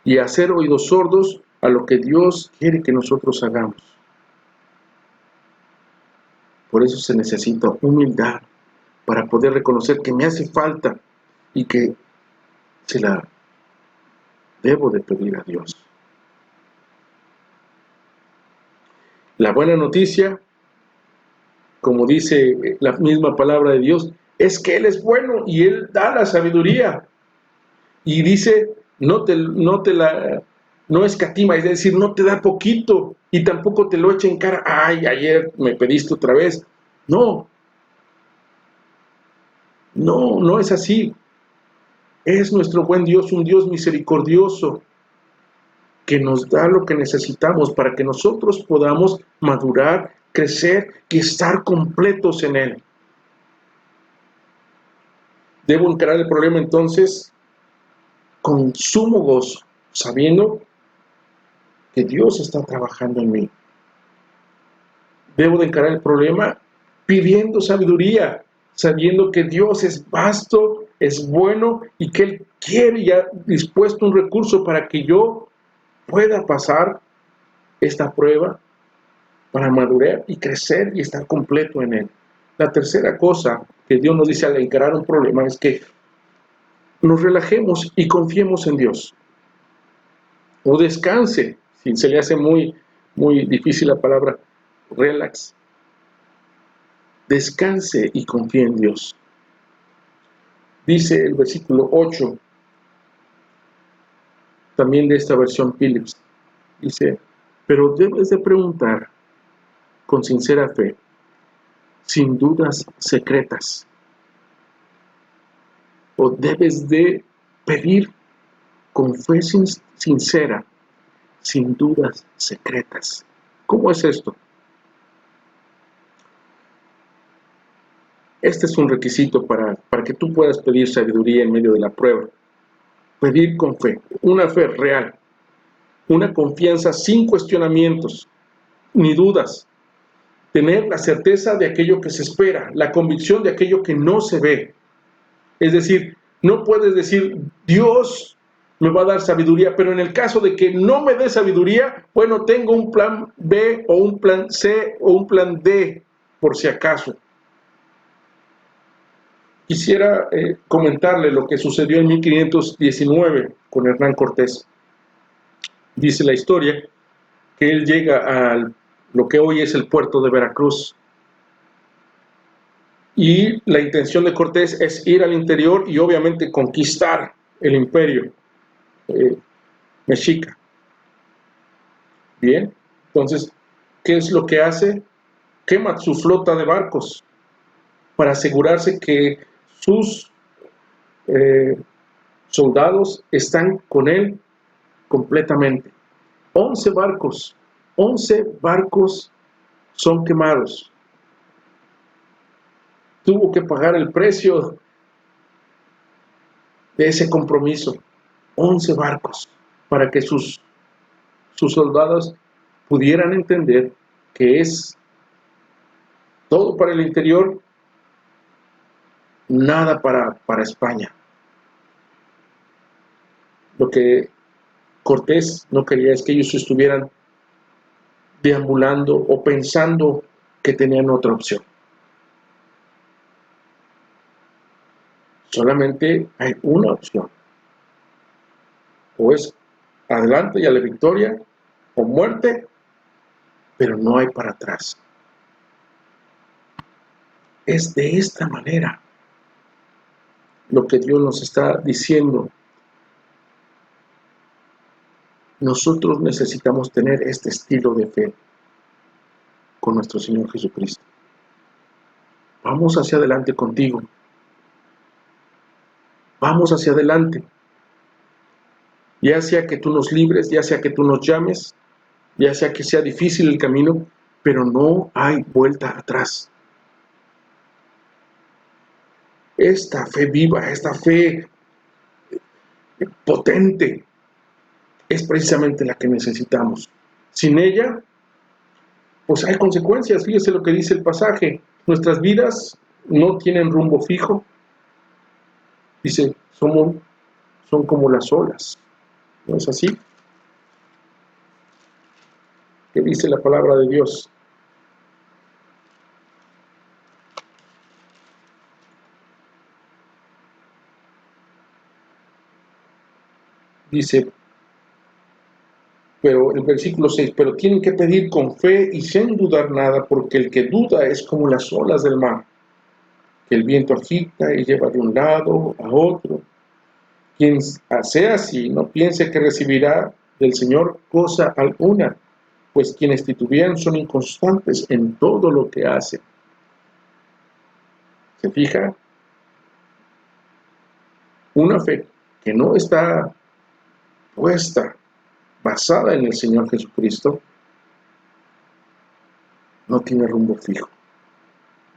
y hacer oídos sordos a lo que Dios quiere que nosotros hagamos. Por eso se necesita humildad para poder reconocer que me hace falta y que se la debo de pedir a Dios. La buena noticia, como dice la misma palabra de Dios, es que Él es bueno y Él da la sabiduría. Y dice, no escatima, es decir, no te da poquito y tampoco te lo echa en cara, ay, ayer me pediste otra vez. No es así. Es nuestro buen Dios, un Dios misericordioso, que nos da lo que necesitamos para que nosotros podamos madurar, crecer y estar completos en Él. Debo encarar el problema entonces con sumo gozo, sabiendo que Dios está trabajando en mí. Debo de encarar el problema pidiendo sabiduría, sabiendo que Dios es vasto, es bueno y que Él quiere y ha dispuesto un recurso para que yo pueda pasar esta prueba, para madurar y crecer y estar completo en Él. La tercera cosa que Dios nos dice al encarar un problema es que nos relajemos y confiemos en Dios. O descanse, si se le hace muy difícil la palabra relax. Descanse y confíe en Dios. Dice el versículo 8, también de esta versión Phillips, dice, pero debes de preguntar con sincera fe, sin dudas secretas, o debes de pedir con fe sincera, sin dudas secretas. ¿Cómo es esto? Este es un requisito para que tú puedas pedir sabiduría en medio de la prueba. Pedir con fe, una fe real, una confianza sin cuestionamientos ni dudas. Tener la certeza de aquello que se espera, la convicción de aquello que no se ve. Es decir, no puedes decir, Dios me va a dar sabiduría, pero en el caso de que no me dé sabiduría, bueno, tengo un plan B o un plan C o un plan D, por si acaso. Quisiera comentarle lo que sucedió en 1519 con Hernán Cortés. Dice la historia que él llega a lo que hoy es el puerto de Veracruz. Y la intención de Cortés es ir al interior y obviamente conquistar el imperio mexica. Bien, entonces, ¿qué es lo que hace? Quema su flota de barcos para asegurarse que sus soldados están con él completamente. 11 barcos son quemados. Tuvo que pagar el precio de ese compromiso. 11 barcos para que sus soldados pudieran entender que es todo para el interior, nada para España. Lo que Cortés no quería es que ellos estuvieran deambulando o pensando que tenían otra opción. Solamente hay una opción. O es adelante y a la victoria, o muerte, pero no hay para atrás. Es de esta manera lo que Dios nos está diciendo. Nosotros necesitamos tener este estilo de fe con nuestro Señor Jesucristo. Vamos hacia adelante contigo. Vamos hacia adelante. Ya sea que tú nos libres, ya sea que tú nos llames, ya sea que sea difícil el camino, pero no hay vuelta atrás. Esta fe viva, esta fe potente, es precisamente la que necesitamos. Sin ella, pues hay consecuencias. Fíjese lo que dice el pasaje. Nuestras vidas no tienen rumbo fijo. Dice, son como las olas. ¿No es así? ¿Qué dice la palabra de Dios? Dice, pero el versículo 6, pero tienen que pedir con fe y sin dudar nada, porque el que duda es como las olas del mar, que el viento agita y lleva de un lado a otro. Quien sea así, no piense que recibirá del Señor cosa alguna, pues quienes titubean son inconstantes en todo lo que hacen. ¿Se fija? Una fe que no está puesta, basada en el Señor Jesucristo, no tiene rumbo fijo.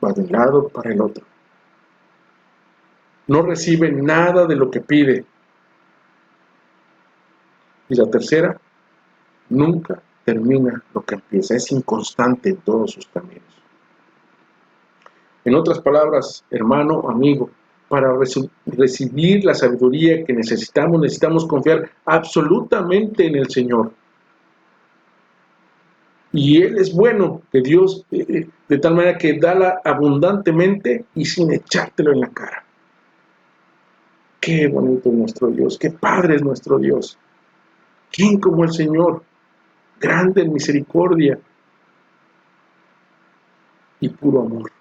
Va de un lado para el otro. No recibe nada de lo que pide. Y la tercera, nunca termina lo que empieza. Es inconstante en todos sus caminos. En otras palabras, hermano, amigo, para recibir la sabiduría que necesitamos confiar absolutamente en el Señor. Y Él es bueno, que Dios, de tal manera que dala abundantemente y sin echártelo en la cara. Qué bonito es nuestro Dios, qué padre es nuestro Dios. ¿Quién como el Señor? Grande en misericordia y puro amor.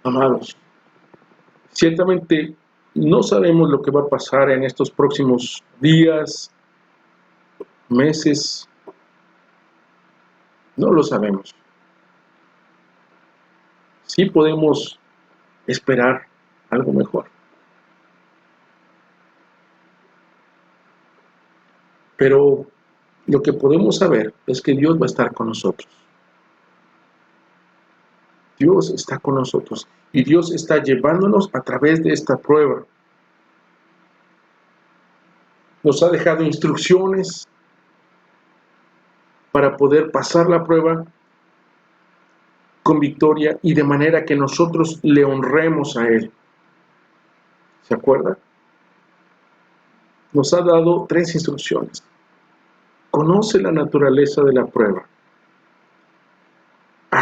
Amados, ciertamente no sabemos lo que va a pasar en estos próximos días, meses, no lo sabemos. Sí podemos esperar algo mejor. Pero lo que podemos saber es que Dios va a estar con nosotros. Dios está con nosotros y Dios está llevándonos a través de esta prueba. Nos ha dejado instrucciones para poder pasar la prueba con victoria y de manera que nosotros le honremos a Él. ¿Se acuerda? Nos ha dado 3 instrucciones. Conoce la naturaleza de la prueba.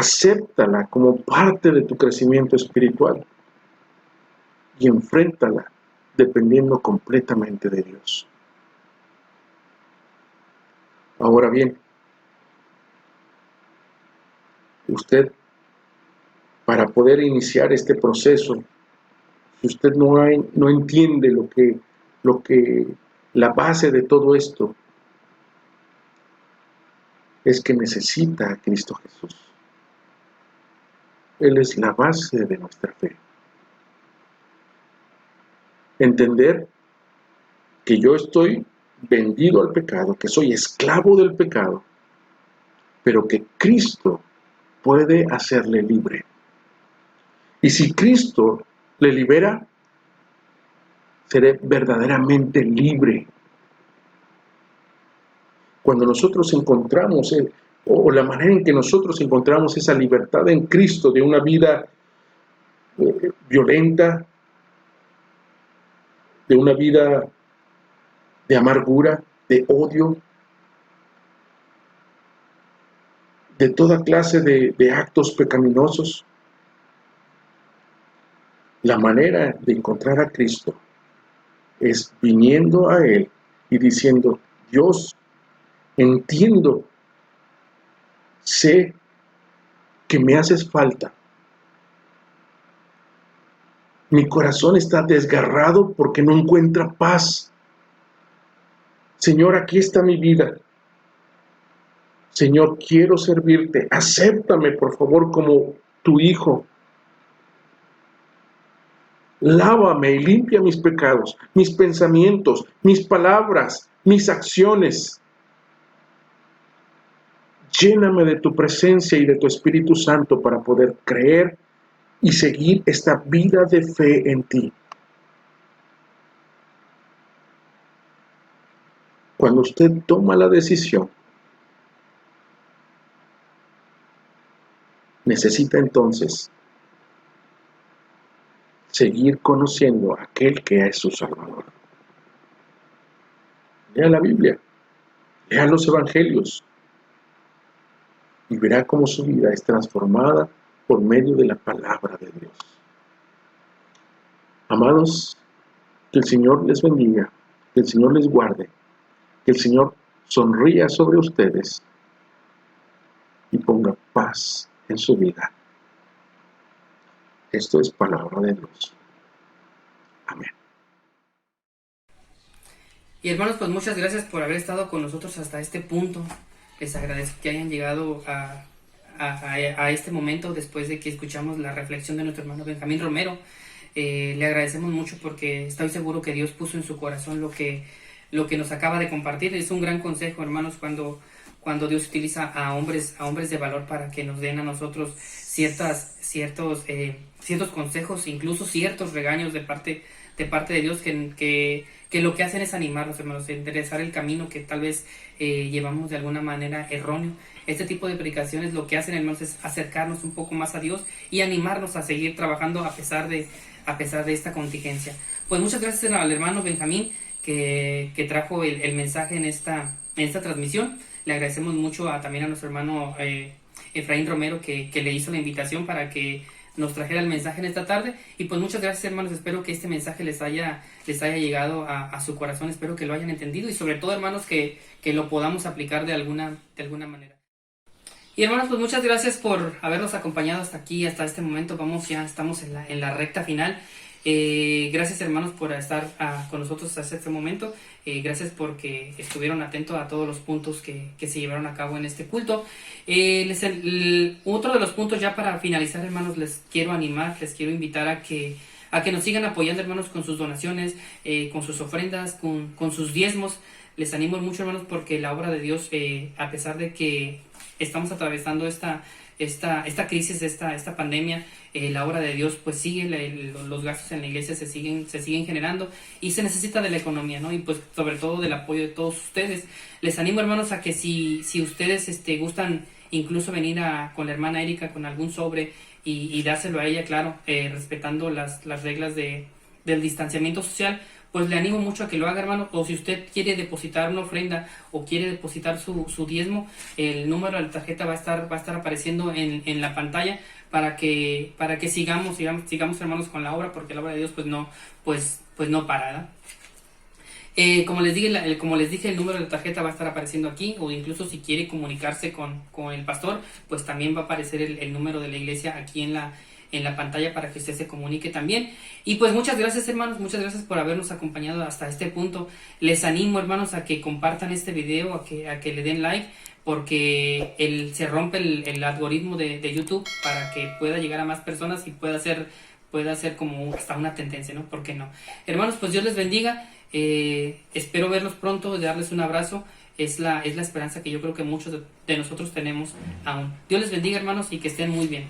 acéptala como parte de tu crecimiento espiritual y enfréntala dependiendo completamente de Dios. Ahora bien, usted, para poder iniciar este proceso, si usted no entiende la base de todo esto, es que necesita a Cristo Jesús. Él es la base de nuestra fe. Entender que yo estoy vendido al pecado, que soy esclavo del pecado, pero que Cristo puede hacerle libre. Y si Cristo le libera, seré verdaderamente libre. Cuando nosotros encontramos, o la manera en que nosotros encontramos esa libertad en Cristo de una vida violenta, de una vida de amargura, de odio, de toda clase de actos pecaminosos, la manera de encontrar a Cristo es viniendo a Él y diciendo: Dios, entiendo, sé que me haces falta. Mi corazón está desgarrado porque no encuentra paz. Señor, aquí está mi vida. Señor, quiero servirte. Acéptame, por favor, como tu hijo. Lávame y limpia mis pecados, mis pensamientos, mis palabras, mis acciones. Lléname de tu presencia y de tu Espíritu Santo para poder creer y seguir esta vida de fe en ti. Cuando usted toma la decisión, necesita entonces seguir conociendo a aquel que es su Salvador. Lea la Biblia, lea los Evangelios y verá cómo su vida es transformada por medio de la palabra de Dios. Amados, que el Señor les bendiga, que el Señor les guarde, que el Señor sonría sobre ustedes y ponga paz en su vida. Esto es palabra de Dios. Amén. Y hermanos, pues muchas gracias por haber estado con nosotros hasta este punto. Les agradezco que hayan llegado a este momento después de que escuchamos la reflexión de nuestro hermano Benjamín Romero. Le agradecemos mucho porque estoy seguro que Dios puso en su corazón lo que nos acaba de compartir. Es un gran consejo, hermanos, cuando Dios utiliza a hombres de valor para que nos den a nosotros ciertos consejos, incluso ciertos regaños de parte de Dios, que lo que hacen es animarnos, hermanos, a enderezar el camino que tal vez llevamos de alguna manera erróneo. Este tipo de predicaciones lo que hacen, hermanos, es acercarnos un poco más a Dios y animarnos a seguir trabajando a pesar de esta contingencia. Pues muchas gracias al hermano Benjamín que trajo el mensaje en esta transmisión. Le agradecemos mucho también a nuestro hermano Efraín Romero que le hizo la invitación para que nos trajera el mensaje en esta tarde. Y pues muchas gracias, hermanos. Espero que este mensaje les haya llegado a su corazón. Espero que lo hayan entendido y sobre todo, hermanos, que lo podamos aplicar de alguna manera. Y hermanos, pues muchas gracias por habernos acompañado hasta aquí, hasta este momento. Ya estamos en la recta final. Gracias, hermanos, por estar con nosotros hasta este momento. Gracias porque estuvieron atentos a todos los puntos que se llevaron a cabo en este culto. Otro de los puntos, ya para finalizar, hermanos, les quiero invitar a que nos sigan apoyando, hermanos, con sus donaciones, con sus ofrendas, con sus diezmos. Les animo mucho, hermanos, porque la obra de Dios, a pesar de que estamos atravesando esta crisis, esta pandemia, la obra de Dios pues sigue, los gastos en la iglesia se siguen generando y se necesita de la economía, ¿no? Y pues sobre todo del apoyo de todos ustedes. Les animo, hermanos, a que si ustedes gustan incluso venir con la hermana Erika con algún sobre y dárselo a ella, claro, respetando las reglas del distanciamiento social, pues le animo mucho a que lo haga, hermano. O si usted quiere depositar una ofrenda o quiere depositar su diezmo, el número de la tarjeta va a estar apareciendo en la pantalla para que sigamos hermanos con la obra, porque la obra de Dios pues no para, ¿verdad? Como les dije, el número de la tarjeta va a estar apareciendo aquí, o incluso si quiere comunicarse con el pastor, pues también va a aparecer el número de la iglesia aquí en la pantalla para que usted se comunique también. Y pues muchas gracias, hermanos, muchas gracias por habernos acompañado hasta este punto. Les animo, hermanos, a que compartan este video, a que le den like, porque se rompe el algoritmo de YouTube para que pueda llegar a más personas y pueda ser como hasta una tendencia, ¿no? ¿Por qué no? Hermanos, pues Dios les bendiga. Espero verlos pronto, darles un abrazo. Es la esperanza que yo creo que muchos de nosotros tenemos aún. Dios les bendiga, hermanos, y que estén muy bien.